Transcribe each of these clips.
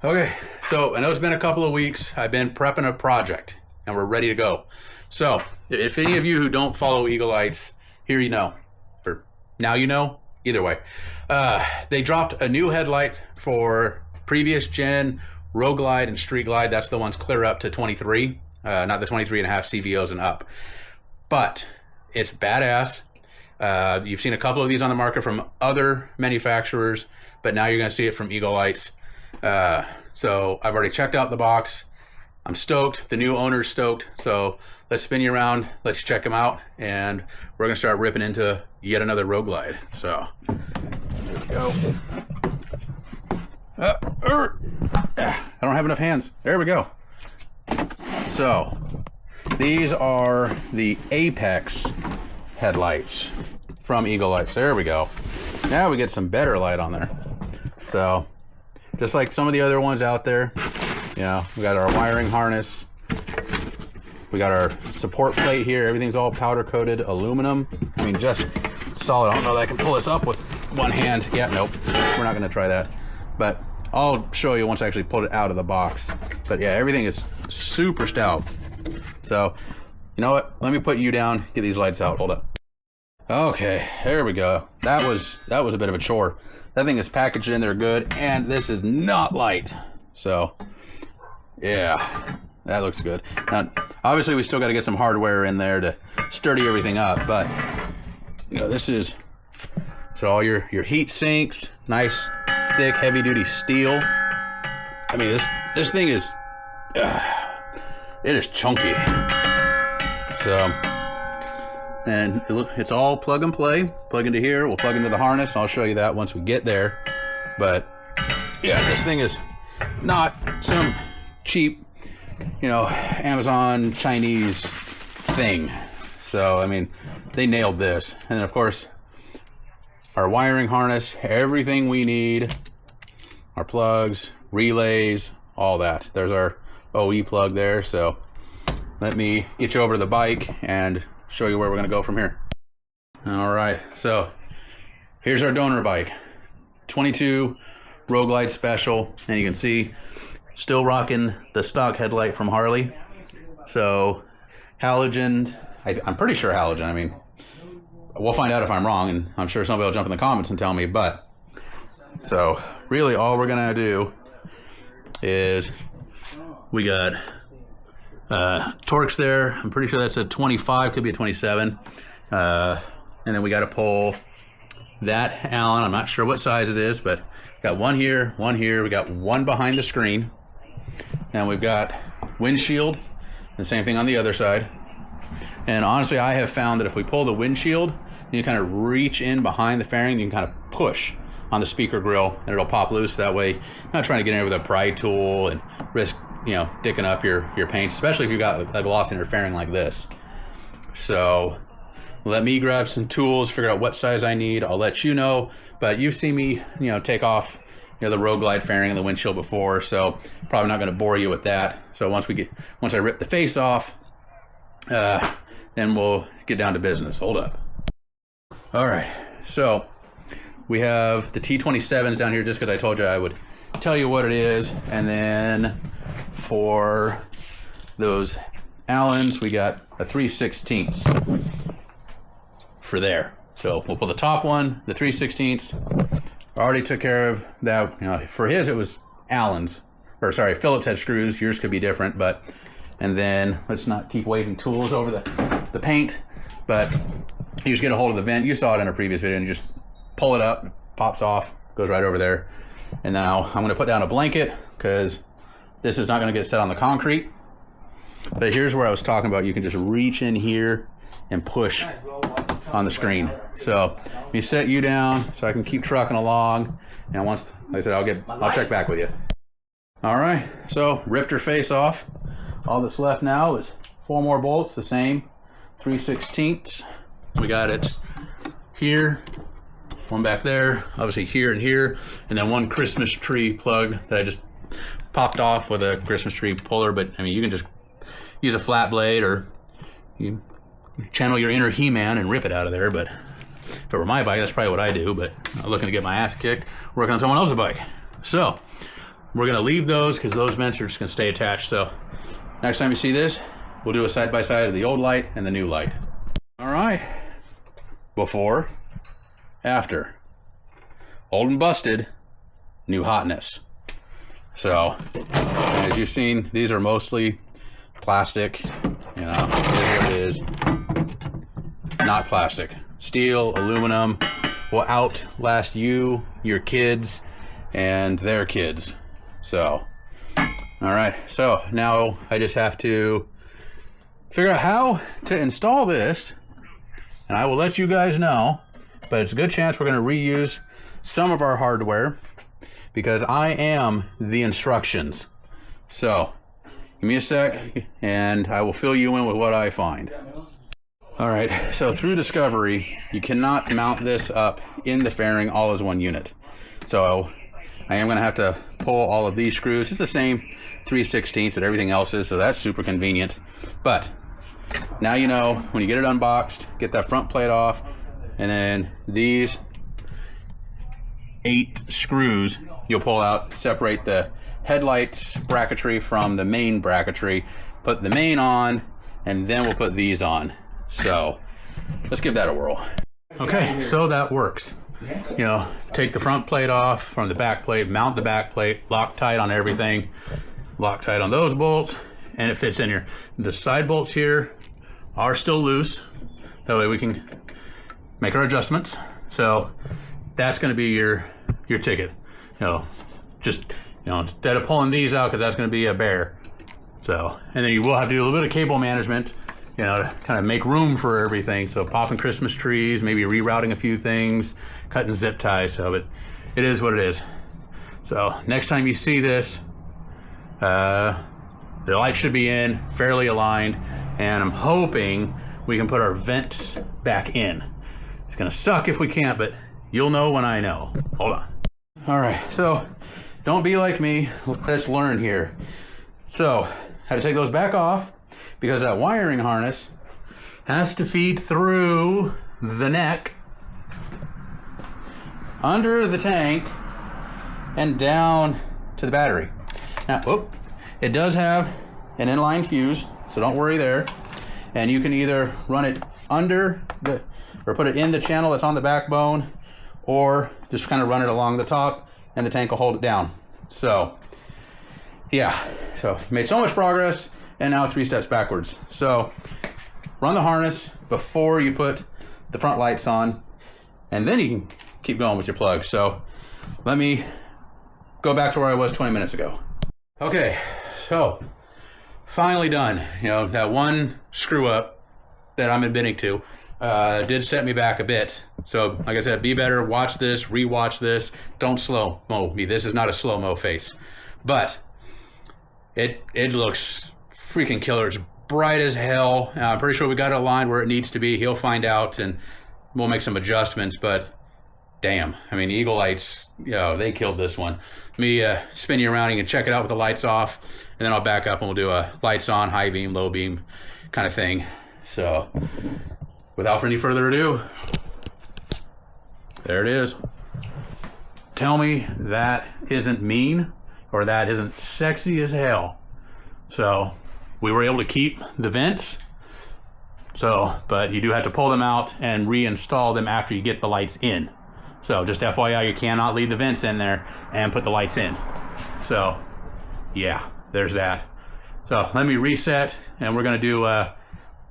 Okay, so I know it's been a couple of weeks. I've been prepping a project and we're ready to go. So if any of you who don't follow Eagle Lights, here you know, or now you know, either way. They dropped a new headlight for previous gen Road Glide and Street Glide. That's the ones clear up to 23, not the 23.5 CVOs and up. But it's badass. You've seen a couple of these on the market from other manufacturers, but now you're going to see it from Eagle Lights. So I've already checked out the box. I'm stoked. The new owner's stoked. So let's spin you around. Let's check them out. And we're going to start ripping into yet another Road Glide. So here we go. I don't have enough hands. There we go. So these are the Apex headlights from Eagle Lights. There we go. Now we get some better light on there. So just like some of the other ones out there, you know, we got our wiring harness. We got our support plate here. Everything's all powder coated aluminum. I mean, just solid. I don't know that I can pull this up with one hand. Yeah, nope. We're not going to try that. But I'll show you once I actually pull it out of the box. But yeah, everything is super stout. So, you know what? Let me put you down, get these lights out. Hold up. Okay, there we go. That was a bit of a chore. That thing is packaged in there good, and this is not light. So, yeah, that looks good. Now, obviously, we still got to get some hardware in there to sturdy everything up, but you know, this is so all your heat sinks, nice, thick, heavy-duty steel. I mean, this thing is it is chunky. So, and it's all plug and play. Plug into here, we'll plug into the harness. I'll show you that once we get there. But yeah, this thing is not some cheap, you know, Amazon Chinese thing. So, I mean, they nailed this. And then of course, our wiring harness, everything we need, our plugs, relays, all that. There's our OE plug there. So let me get you over to the bike and show you where we're going to go from here. All right, so here's our donor bike, 22 Road Glide Special, and you can see still rocking the stock headlight from Harley. So halogen, I'm pretty sure halogen. I mean, we'll find out if I'm wrong, and I'm sure somebody will jump in the comments and tell me. But so really, all we're gonna do is we got Torx there. I'm pretty sure that's a 25, could be a 27. And then we got to pull that Allen. I'm not sure what size it is, but got one here, one here. We got one behind the screen. And we've got windshield, the same thing on the other side. And honestly, I have found that if we pull the windshield, you kind of reach in behind the fairing, you can kind of push on the speaker grill and it'll pop loose. That way, you're not trying to get in with a pry tool and risk, you know, dicking up your paint, especially if you've got a gloss interfering like this. So let me grab some tools, figure out what size I need. I'll let you know, but you've seen me, you know, take off, you know, the Road Glide fairing and the windshield before, so probably not going to bore you with that. So once I rip the face off, then we'll get down to business. Hold up. All right, so we have the T27s down here just because I told you I would tell you what it is. And then for those Allens, we got a 3/16 for there. So we'll pull the top one, the 3/16. Already took care of that. You know, for his, it was Allen's, or sorry, Phillips head screws. Yours could be different, but, and then let's not keep waving tools over the paint, but you just get a hold of the vent. You saw it in a previous video and you just pull it up, pops off, goes right over there. And now I'm going to put down a blanket because this is not going to get set on the concrete. But here's where I was talking about. You can just reach in here and push on the screen. So let me set you down so I can keep trucking along. And once, like I said, I'll check back with you. All right, so ripped her face off. All that's left now is 4 more bolts, the same 3/16. We got it here, one back there, obviously here and here, and then one Christmas tree plug that I just popped off with a Christmas tree puller. But I mean, you can just use a flat blade or you channel your inner He-Man and rip it out of there. But if it were my bike, that's probably what I do. But I'm looking to get my ass kicked working on someone else's bike. So we're gonna leave those because those vents are just gonna stay attached. So next time you see this, we'll do a side-by-side of the old light and the new light. All right, before, after, old and busted, new hotness. So as you've seen, these are mostly plastic, you know, it is what it is. Not plastic. Steel, aluminum will outlast you, your kids, and their kids. So, all right, so now I just have to figure out how to install this, and I will let you guys know, but it's a good chance we're going to reuse some of our hardware because I am the instructions. So give me a sec and I will fill you in with what I find. All right, so through discovery, you cannot mount this up in the fairing all as one unit. So I am going to have to pull all of these screws. It's the same 3/16 that everything else is, so that's super convenient. But now you know, when you get it unboxed, get that front plate off, and then these 8 screws you'll pull out, separate the headlight bracketry from the main bracketry, put the main on, and then we'll put these on. So let's give that a whirl. Okay, so that works. You know, take the front plate off from the back plate, mount the back plate, lock tight on everything, lock tight on those bolts, and it fits in here. The side bolts here are still loose, that way we can make our adjustments. So that's going to be your ticket. You know, just, you know, instead of pulling these out, because that's going to be a bear. So, and then you will have to do a little bit of cable management, you know, to kind of make room for everything. So popping Christmas trees, maybe rerouting a few things, cutting zip ties. So, but it is what it is. So next time you see this, the light should be in, fairly aligned, and I'm hoping we can put our vents back in. It's gonna suck if we can't, but you'll know when I know. Hold on. All right, so don't be like me. Let's learn here. So, had to take those back off because that wiring harness has to feed through the neck, under the tank, and down to the battery. Now, whoop, it does have an inline fuse, so don't worry there. And you can either run it under the, or put it in the channel that's on the backbone, or just kind of run it along the top and the tank will hold it down. So, yeah, so made so much progress and now 3 steps backwards. So run the harness before you put the front lights on, and then you can keep going with your plug. So let me go back to where I was 20 minutes ago. Okay, so finally done. You know, that one screw up that I'm admitting to did set me back a bit. So like I said, be better, watch this, rewatch this. Don't slow-mo me. This is not a slow-mo face. But it looks freaking killer. It's bright as hell. I'm pretty sure we got it aligned where it needs to be. He'll find out and we'll make some adjustments, but damn. I mean, Eagle Lights, you know, they killed this one. Let me spin you around. You can check it out with the lights off, and then I'll back up and we'll do a lights on, high beam, low beam kind of thing. So without any further ado, there it is. Tell me that isn't mean, or that isn't sexy as hell. So we were able to keep the vents, so, but you do have to pull them out and reinstall them after you get the lights in. So just FYI, you cannot leave the vents in there and put the lights in. So yeah, there's that. So let me reset, and we're gonna do a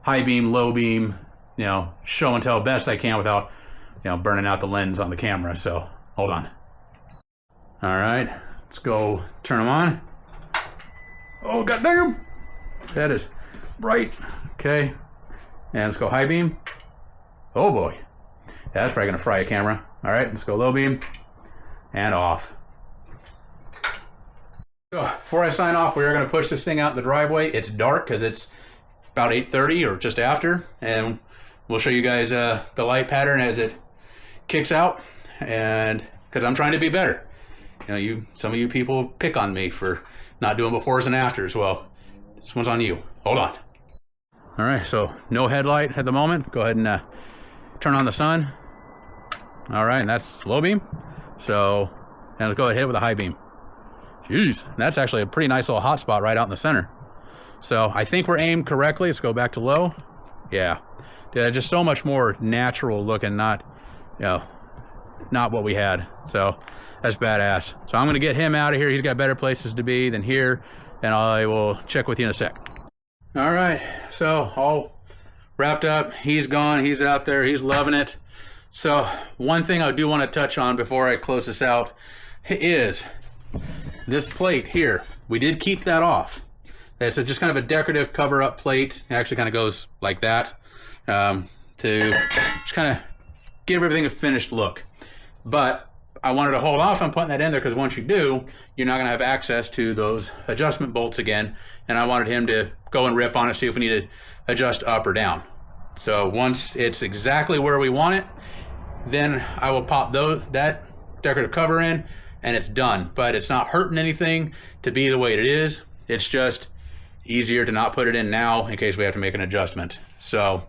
high beam, low beam, you know, show and tell best I can without, you know, burning out the lens on the camera. So hold on. All right, let's go turn them on. Oh, goddamn, that is bright. Okay, and let's go high beam. Oh boy, that's probably gonna fry a camera. All right, let's go low beam and off. So before I sign off, we are gonna push this thing out in the driveway. It's dark because it's about 8:30 or just after, and we'll show you guys the light pattern as it kicks out, and because I'm trying to be better. You know, some of you people pick on me for not doing befores and afters. Well, this one's on you. Hold on. All right, so no headlight at the moment. Go ahead and turn on the sun. All right, and that's low beam. So, and let's go ahead with a high beam. Jeez, that's actually a pretty nice little hot spot right out in the center. So I think we're aimed correctly. Let's go back to low. Yeah, dude, just so much more natural looking, not, you know, not what we had. So that's badass. So I'm gonna get him out of here. He's got better places to be than here, and I will check with you in a sec. All right, so all wrapped up. He's gone, he's out there, he's loving it. So one thing I do want to touch on before I close this out is this plate here. We did keep that off. It's just kind of a decorative cover-up plate. It actually kind of goes like that to just kind of give everything a finished look. But I wanted to hold off on putting that in there because once you do, you're not going to have access to those adjustment bolts again. And I wanted him to go and rip on it, see if we need to adjust up or down. So once it's exactly where we want it, then I will pop that decorative cover in and it's done. But it's not hurting anything to be the way it is. It's just easier to not put it in now in case we have to make an adjustment. So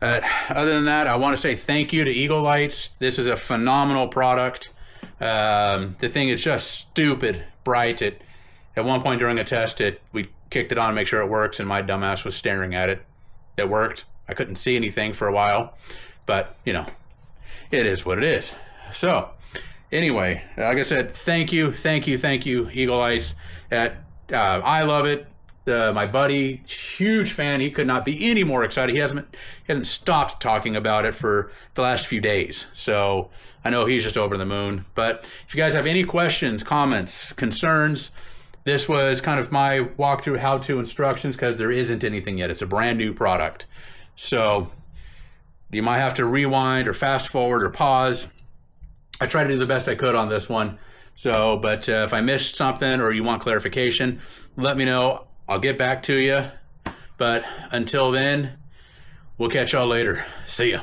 other than that, I want to say thank you to Eagle Lights. This is a phenomenal product. The thing is just stupid bright. At one point during a test, we kicked it on to make sure it works, and my dumbass was staring at it. It worked. I couldn't see anything for a while, but you know, it is what it is. So anyway, like I said, thank you, Eagle Lights. I love it. My buddy, huge fan. He could not be any more excited. He hasn't stopped talking about it for the last few days. So I know he's just over the moon. But if you guys have any questions, comments, concerns, this was kind of my walkthrough how-to instructions because there isn't anything yet. It's a brand new product. So you might have to rewind or fast forward or pause. I tried to do the best I could on this one. So, but if I missed something or you want clarification, let me know. I'll get back to you. But until then, we'll catch y'all later. See ya.